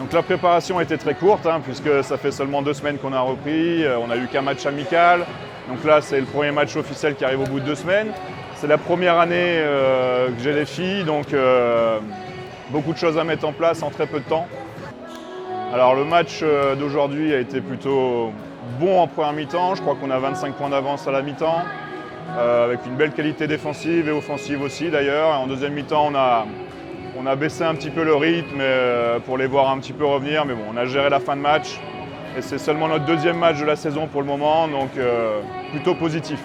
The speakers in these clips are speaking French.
Donc la préparation a été très courte, puisque ça fait seulement 2 semaines qu'on a repris. On n'a eu qu'un match amical. Donc là, c'est le premier match officiel qui arrive au bout de 2 semaines. C'est la première année que j'ai les filles, donc beaucoup de choses à mettre en place en très peu de temps. Alors le match d'aujourd'hui a été plutôt bon en première mi-temps. Je crois qu'on a 25 points d'avance à la mi-temps, avec une belle qualité défensive et offensive aussi d'ailleurs. En deuxième mi-temps, on a baissé un petit peu le rythme pour les voir un petit peu revenir, mais bon, on a géré la fin de match. Et c'est seulement notre deuxième match de la saison pour le moment, donc plutôt positif.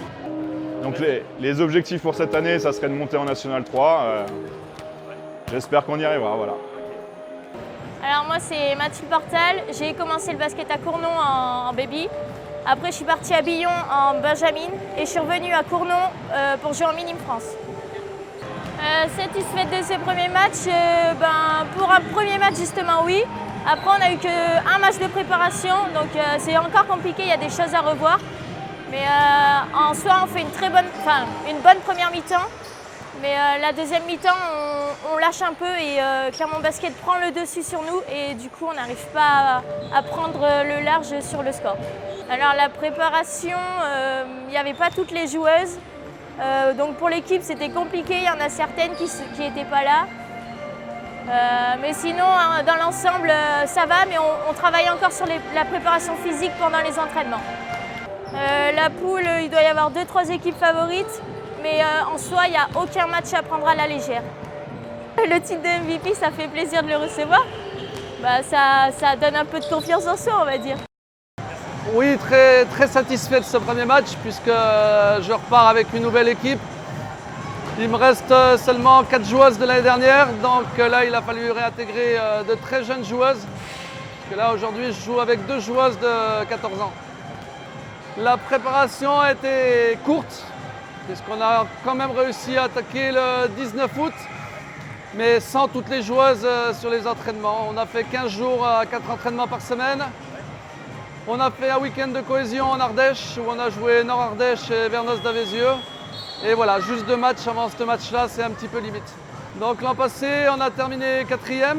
Donc les objectifs pour cette année, ça serait de monter en National 3. J'espère qu'on y arrivera, voilà. Alors moi c'est Mathilde Portal, j'ai commencé le basket à Cournon en baby. Après je suis partie à Billon en Benjamin et je suis revenue à Cournon pour jouer en Minime France. Satisfaite de ce premier match, pour un premier match justement oui. Après on n'a eu qu'un match de préparation, donc c'est encore compliqué, il y a des choses à revoir. Mais en soi on fait une bonne première mi-temps. Mais la deuxième mi-temps, on lâche un peu et Clermont Basket prend le dessus sur nous et du coup on n'arrive pas à prendre le large sur le score. Alors la préparation, il n'y avait pas toutes les joueuses. Donc pour l'équipe c'était compliqué, il y en a certaines qui n'étaient pas là. Mais sinon dans l'ensemble ça va, mais on travaille encore sur la préparation physique pendant les entraînements. La poule, il doit y avoir 2-3 équipes favorites. Mais en soi, il n'y a aucun match à prendre à la légère. Le titre de MVP, ça fait plaisir de le recevoir. Ça donne un peu de confiance en soi, on va dire. Oui, très, très satisfait de ce premier match puisque je repars avec une nouvelle équipe. Il me reste seulement 4 joueuses de l'année dernière, donc là il a fallu réintégrer de très jeunes joueuses. Parce que là aujourd'hui je joue avec 2 joueuses de 14 ans. La préparation a été courte, puisqu'on a quand même réussi à attaquer le 19 août, mais sans toutes les joueuses sur les entraînements. On a fait 15 jours à 4 entraînements par semaine. On a fait un week-end de cohésion en Ardèche, où on a joué Nord-Ardèche et Vernos d'Avézieux. Et voilà, juste 2 matchs avant ce match-là, c'est un petit peu limite. Donc l'an passé, on a terminé 4e.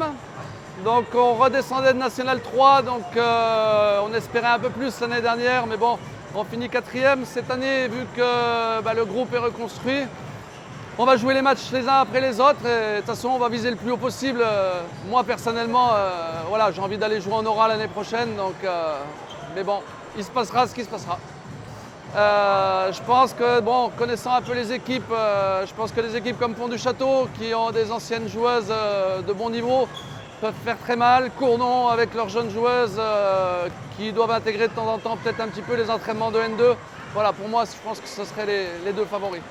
Donc on redescendait de National 3, donc on espérait un peu plus l'année dernière, mais bon, on finit 4e. Cette année, vu que le groupe est reconstruit, on va jouer les matchs les uns après les autres et de toute façon on va viser le plus haut possible. Moi personnellement, voilà, j'ai envie d'aller jouer en Aura l'année prochaine, donc, mais bon, il se passera ce qui se passera. Je pense que, bon, connaissant un peu les équipes, je pense que les équipes comme Pont du Château, qui ont des anciennes joueuses de bon niveau, peuvent faire très mal. Cournon avec leurs jeunes joueuses qui doivent intégrer de temps en temps peut-être un petit peu les entraînements de N2. Voilà, pour moi, je pense que ce seraient les 2 favoris.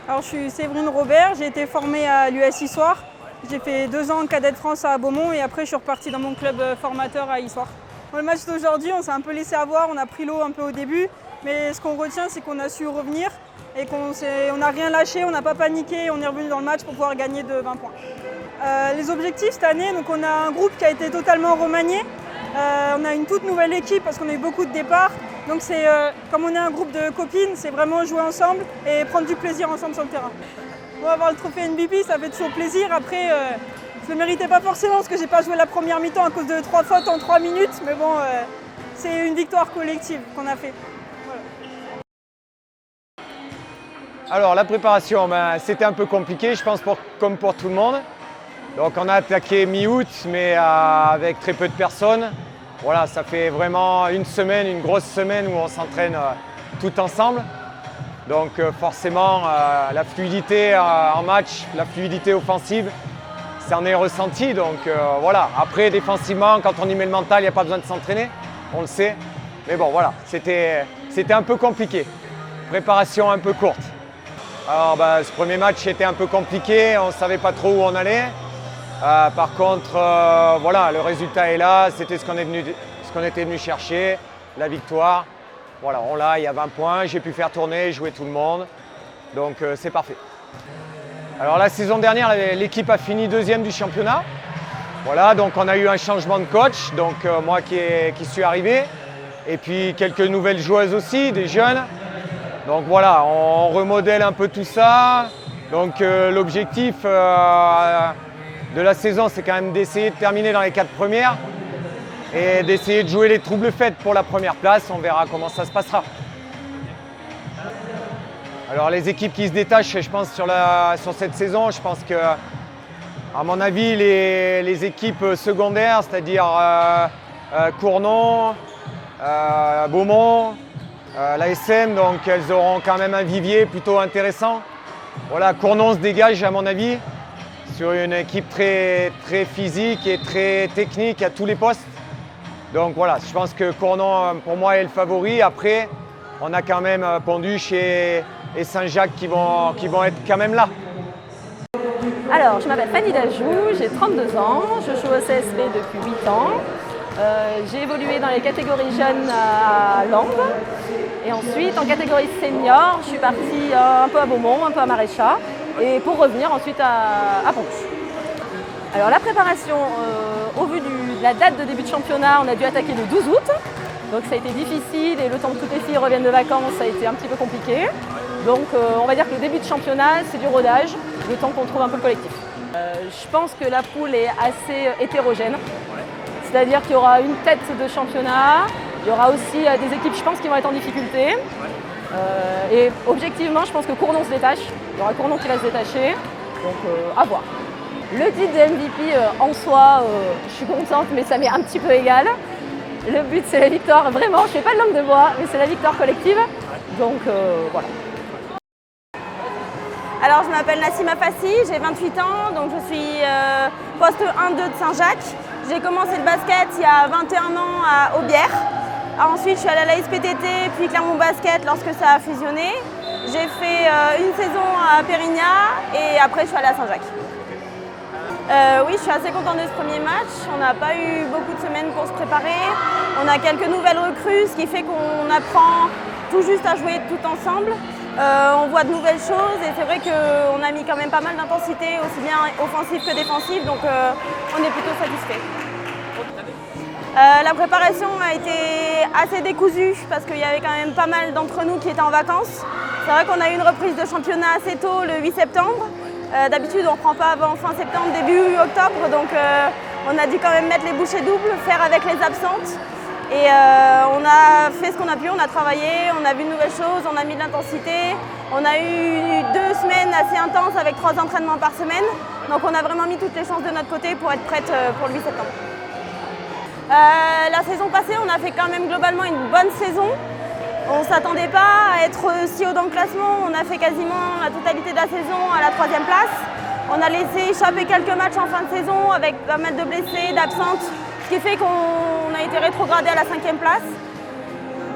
Alors, je suis Séverine Robert, j'ai été formée à l'US Issoire. J'ai fait 2 ans en cadet de France à Beaumont et après je suis repartie dans mon club formateur à Issoire. Pour le match d'aujourd'hui, on s'est un peu laissé avoir, on a pris l'eau un peu au début, mais ce qu'on retient, c'est qu'on a su revenir et qu'on n'a rien lâché, on n'a pas paniqué, on est revenu dans le match pour pouvoir gagner de 20 points. Les objectifs cette année, donc on a un groupe qui a été totalement remanié. On a une toute nouvelle équipe parce qu'on a eu beaucoup de départs. Donc comme on est un groupe de copines, c'est vraiment jouer ensemble et prendre du plaisir ensemble sur le terrain. Pour avoir le trophée MVP, ça fait toujours plaisir. Après, je ne le méritais pas forcément parce que j'ai pas joué la première mi-temps à cause de 3 fautes en 3 minutes. Mais bon, c'est une victoire collective qu'on a fait. Voilà. Alors la préparation, c'était un peu compliqué, je pense comme pour tout le monde. Donc on a attaqué mi-août, mais avec très peu de personnes. Voilà, ça fait vraiment une semaine, une grosse semaine où on s'entraîne tout ensemble. Donc forcément, la fluidité en match, la fluidité offensive, ça en est ressenti. Donc voilà, après défensivement, quand on y met le mental, il n'y a pas besoin de s'entraîner, on le sait. Mais bon voilà, c'était un peu compliqué. Préparation un peu courte. Alors ce premier match était un peu compliqué, on ne savait pas trop où on allait. Par contre, voilà, le résultat est là, c'était ce qu'on était venu chercher, la victoire. Voilà, on l'a, il y a 20 points, j'ai pu faire tourner, jouer tout le monde, donc c'est parfait. Alors la saison dernière, l'équipe a fini 2e du championnat. Voilà, donc on a eu un changement de coach, donc moi qui suis arrivé. Et puis quelques nouvelles joueuses aussi, des jeunes. Donc voilà, on remodèle un peu tout ça. Donc l'objectif, de la saison, c'est quand même d'essayer de terminer dans les 4 premières et d'essayer de jouer les troubles fêtes pour la première place. On verra comment ça se passera. Alors les équipes qui se détachent, je pense, sur cette saison, je pense que, à mon avis, les équipes secondaires, c'est-à-dire Cournon, Beaumont, l'ASM, donc elles auront quand même un vivier plutôt intéressant. Voilà, Cournon se dégage à mon avis sur une équipe très, très physique et très technique à tous les postes. Donc voilà, je pense que Cournon pour moi est le favori. Après, on a quand même Ponduche et Saint-Jacques qui vont être quand même là. Alors, je m'appelle Fanny Dajou, j'ai 32 ans, je joue au CSB depuis 8 ans. J'ai évolué dans les catégories jeunes à Langres. Et ensuite, en catégorie senior, je suis partie un peu à Beaumont, un peu à Maréchal, et pour revenir ensuite à Ponduche. Alors la préparation, au vu de la date de début de championnat, on a dû attaquer le 12 août. Donc ça a été difficile et le temps que toutes les filles reviennent de vacances, ça a été un petit peu compliqué. Donc on va dire que le début de championnat, c'est du rodage, le temps qu'on trouve un peu le collectif. Je pense que la poule est assez hétérogène. C'est-à-dire qu'il y aura une tête de championnat, il y aura aussi des équipes, je pense, qui vont être en difficulté. Et objectivement, je pense que Cournon se détache. Il y aura Cournon qui va se détacher. Donc à voir. Le titre de MVP en soi, je suis contente, mais ça m'est un petit peu égal. Le but, c'est la victoire. Vraiment, je ne fais pas de langue de bois, mais c'est la victoire collective. Donc voilà. Alors je m'appelle Nassima Fassi, j'ai 28 ans, donc je suis poste 1-2 de Saint-Jacques. J'ai commencé le basket il y a 21 ans à Aubière. Ensuite je suis allée à la SPTT, puis Clermont Basket lorsque ça a fusionné. J'ai fait une saison à Pérignat et après je suis allée à Saint-Jacques. Oui, je suis assez contente de ce premier match. On n'a pas eu beaucoup de semaines pour se préparer. On a quelques nouvelles recrues, ce qui fait qu'on apprend tout juste à jouer tout ensemble. On voit de nouvelles choses et c'est vrai qu'on a mis quand même pas mal d'intensité, aussi bien offensive que défensive, donc on est plutôt satisfait. La préparation a été assez décousue parce qu'il y avait quand même pas mal d'entre nous qui étaient en vacances. C'est vrai qu'on a eu une reprise de championnat assez tôt, le 8 septembre. D'habitude, on ne reprend pas avant fin septembre, début octobre, donc on a dû quand même mettre les bouchées doubles, faire avec les absentes. Et on a fait ce qu'on a pu, on a travaillé, on a vu de nouvelles choses, on a mis de l'intensité. On a eu 2 semaines assez intenses avec 3 entraînements par semaine. Donc on a vraiment mis toutes les chances de notre côté pour être prête pour le 8 septembre. La saison passée, on a fait quand même globalement une bonne saison. On ne s'attendait pas à être si haut dans le classement. On a fait quasiment la totalité de la saison à la 3e place. On a laissé échapper quelques matchs en fin de saison avec pas mal de blessés, d'absentes. Ce qui fait qu'on a été rétrogradé à la 5e place.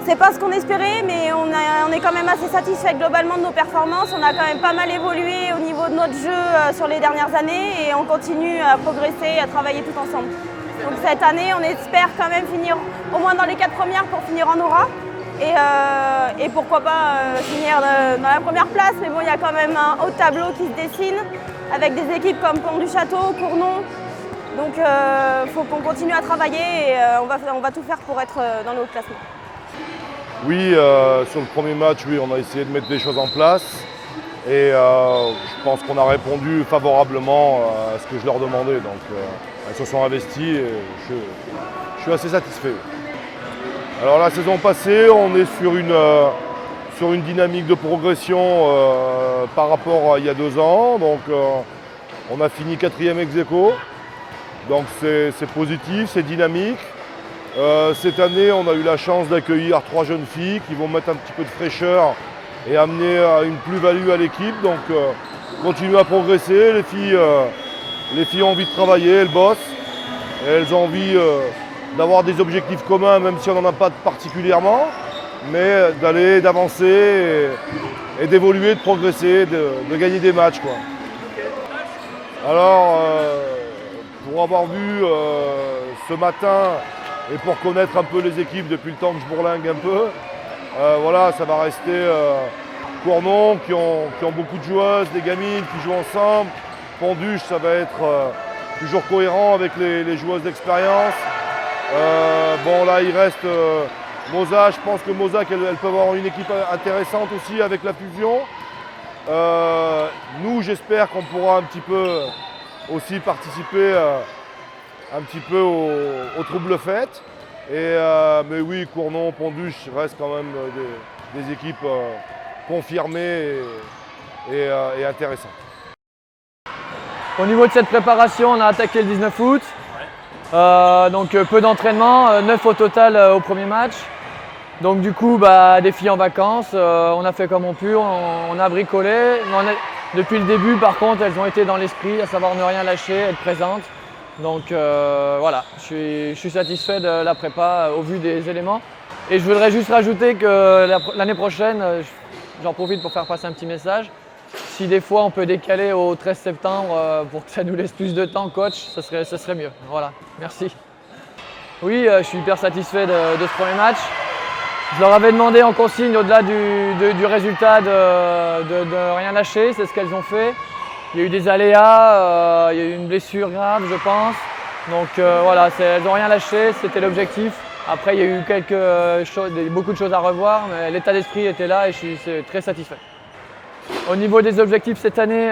C'est pas ce qu'on espérait, mais on est quand même assez satisfait globalement de nos performances. On a quand même pas mal évolué au niveau de notre jeu sur les dernières années et on continue à progresser et à travailler tout ensemble. Donc cette année, on espère quand même finir au moins dans les 4 premières pour finir en aura. Et pourquoi pas finir dans la première place. Mais bon, il y a quand même un haut tableau qui se dessine avec des équipes comme Pont-du-Château, Cournon. Donc il faut qu'on continue à travailler et on va tout faire pour être dans le haut classement. Oui, sur le premier match, oui, on a essayé de mettre des choses en place. Et je pense qu'on a répondu favorablement à ce que je leur demandais. Donc elles se sont investies et je suis assez satisfait. Alors la saison passée, on est sur une dynamique de progression par rapport à il y a 2 ans. Donc on a fini 4e ex-aequo. Donc c'est positif, c'est dynamique. Cette année, on a eu la chance d'accueillir 3 jeunes filles qui vont mettre un petit peu de fraîcheur et amener une plus-value à l'équipe. Donc continuer à progresser. Les filles ont envie de travailler, elles bossent. Et elles ont envie d'avoir des objectifs communs, même si on n'en a pas particulièrement, mais d'avancer et d'évoluer, de progresser, de gagner des matchs, quoi. Alors, pour avoir vu ce matin et pour connaître un peu les équipes depuis le temps que je bourlingue un peu, voilà, ça va rester Cournon qui ont beaucoup de joueuses, des gamines qui jouent ensemble. Ponduche, ça va être toujours cohérent avec les joueuses d'expérience. Bon là il reste Moza, je pense que Moza elles peuvent avoir une équipe intéressante aussi avec la fusion. Nous j'espère qu'on pourra un petit peu aussi participer un petit peu aux troubles fêtes. Mais oui, Cournon, Ponduche restent quand même des équipes confirmées et intéressantes. Au niveau de cette préparation, on a attaqué le 19 août. Donc peu d'entraînement, 9 au total au premier match. Donc du coup, des filles en vacances, on a fait comme on pu, on a bricolé. Depuis le début, par contre, elles ont été dans l'esprit, à savoir ne rien lâcher, être présentes. Donc voilà, je suis satisfait de la prépa au vu des éléments. Et je voudrais juste rajouter que l'année prochaine, j'en profite pour faire passer un petit message. Si des fois on peut décaler au 13 septembre pour que ça nous laisse plus de temps, coach, ce serait mieux. Voilà, merci. Oui, je suis hyper satisfait de ce premier match. Je leur avais demandé en consigne, au-delà du résultat, de rien lâcher, c'est ce qu'elles ont fait. Il y a eu des aléas, il y a eu une blessure grave, je pense. Donc voilà, elles n'ont rien lâché, c'était l'objectif. Après, il y a eu beaucoup de choses à revoir, mais l'état d'esprit était là et je suis très satisfait. Au niveau des objectifs cette année,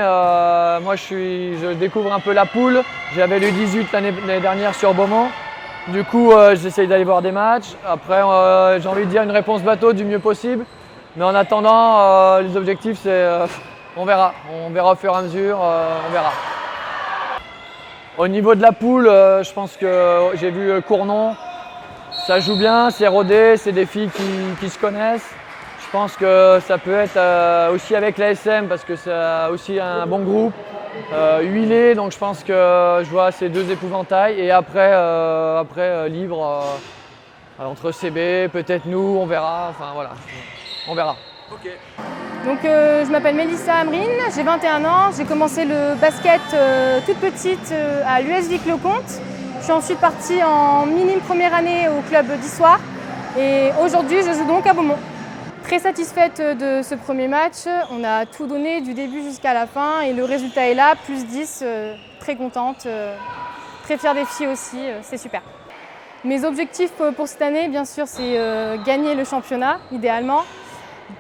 moi je découvre un peu la poule. J'avais le 18 l'année dernière sur Beaumont. Du coup, j'essaye d'aller voir des matchs. Après, j'ai envie de dire une réponse bateau du mieux possible. Mais en attendant, les objectifs, c'est on verra. On verra au fur et à mesure, on verra. Au niveau de la poule, je pense que j'ai vu Cournon. Ça joue bien, c'est rodé, c'est des filles qui se connaissent. Je pense que ça peut être aussi avec l'ASM parce que c'est aussi un bon groupe, huilé, donc je pense que je vois ces deux épouvantails et après libre entre CB, peut-être nous, on verra, enfin voilà, on verra. Ok. Donc je m'appelle Mélissa Amrine, j'ai 21 ans, j'ai commencé le basket toute petite à l'US Vic-le-Comte. Je suis ensuite partie en minime première année au club d'Issoire et aujourd'hui je joue donc à Beaumont. Très satisfaite de ce premier match, on a tout donné du début jusqu'à la fin et le résultat est là, plus 10, très contente, très fière des filles aussi, c'est super. Mes objectifs pour cette année, bien sûr, c'est gagner le championnat, idéalement.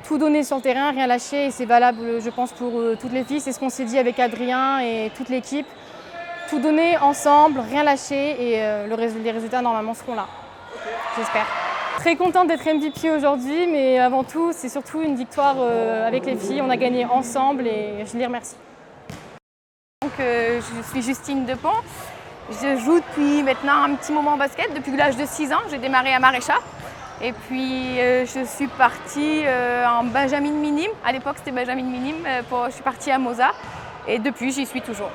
Tout donner sur le terrain, rien lâcher et c'est valable, je pense, pour toutes les filles. C'est ce qu'on s'est dit avec Adrien et toute l'équipe. Tout donner ensemble, rien lâcher et les résultats normalement seront là, j'espère. Très contente d'être MVP aujourd'hui, mais avant tout, c'est surtout une victoire avec les filles. On a gagné ensemble et je les remercie. Donc, je suis Justine Depont. Je joue depuis maintenant un petit moment au basket, depuis l'âge de 6 ans. J'ai démarré à Maréchal. Et puis, je suis partie en Benjamin Minime. À l'époque, c'était Benjamin Minime. Je suis partie à Moza et depuis, j'y suis toujours.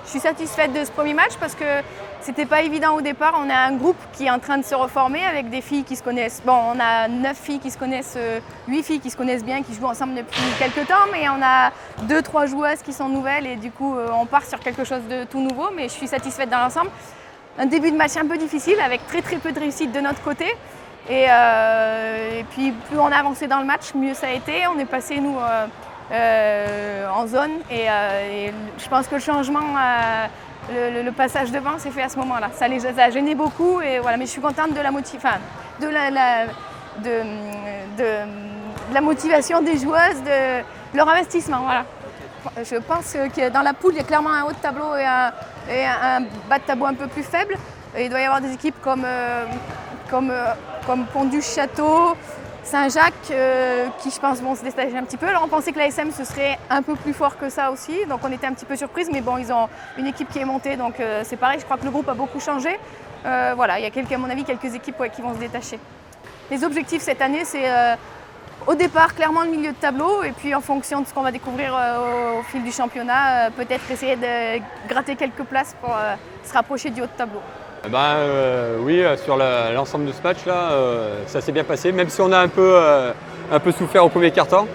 Je suis satisfaite de ce premier match parce que c'était pas évident au départ. On a un groupe qui est en train de se reformer avec des filles qui se connaissent. Bon, on a 9 filles qui se connaissent, 8 filles qui se connaissent bien, qui jouent ensemble depuis quelques temps, mais on a 2-3 joueuses qui sont nouvelles et du coup, on part sur quelque chose de tout nouveau. Mais je suis satisfaite dans l'ensemble. Un début de match un peu difficile avec très peu de réussite de notre côté. Et puis, plus on a avancé dans le match, mieux ça a été. On est passé, nous, en zone et je pense que le changement, le passage devant s'est fait à ce moment-là. Ça a gêné beaucoup, et voilà, mais je suis contente de la motivation des joueuses, de leur investissement. Voilà. Je pense que dans la poule, il y a clairement un haut de tableau et un bas de tableau un peu plus faible. Et il doit y avoir des équipes comme Ponduche-Château, Saint-Jacques, qui je pense vont se détacher un petit peu. Alors on pensait que l'ASM ce serait un peu plus fort que ça aussi, donc on était un petit peu surprise, mais bon, ils ont une équipe qui est montée, donc c'est pareil, je crois que le groupe a beaucoup changé. Voilà, il y a à mon avis quelques équipes qui vont se détacher. Les objectifs cette année, c'est au départ clairement le milieu de tableau, et puis en fonction de ce qu'on va découvrir au fil du championnat, peut-être essayer de gratter quelques places pour se rapprocher du haut de tableau. Oui, sur l'ensemble de ce match-là, ça s'est bien passé, même si on a un peu souffert au premier quart-temps.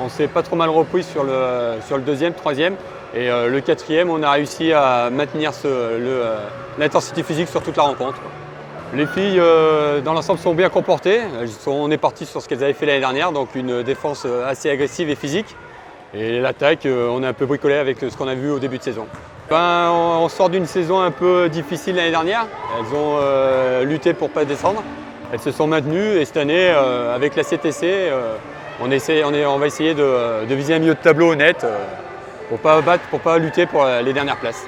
On s'est pas trop mal repris sur le deuxième, troisième. Et le quatrième, on a réussi à maintenir l'intensité physique sur toute la rencontre. Les filles, dans l'ensemble, sont bien comportées. On est parti sur ce qu'elles avaient fait l'année dernière, donc une défense assez agressive et physique. Et l'attaque, on a un peu bricolé avec ce qu'on a vu au début de saison. On sort d'une saison un peu difficile l'année dernière. Elles ont lutté pour ne pas descendre. Elles se sont maintenues et cette année, avec la CTC, on va essayer de viser un milieu de tableau honnête pour pas lutter pour les dernières places.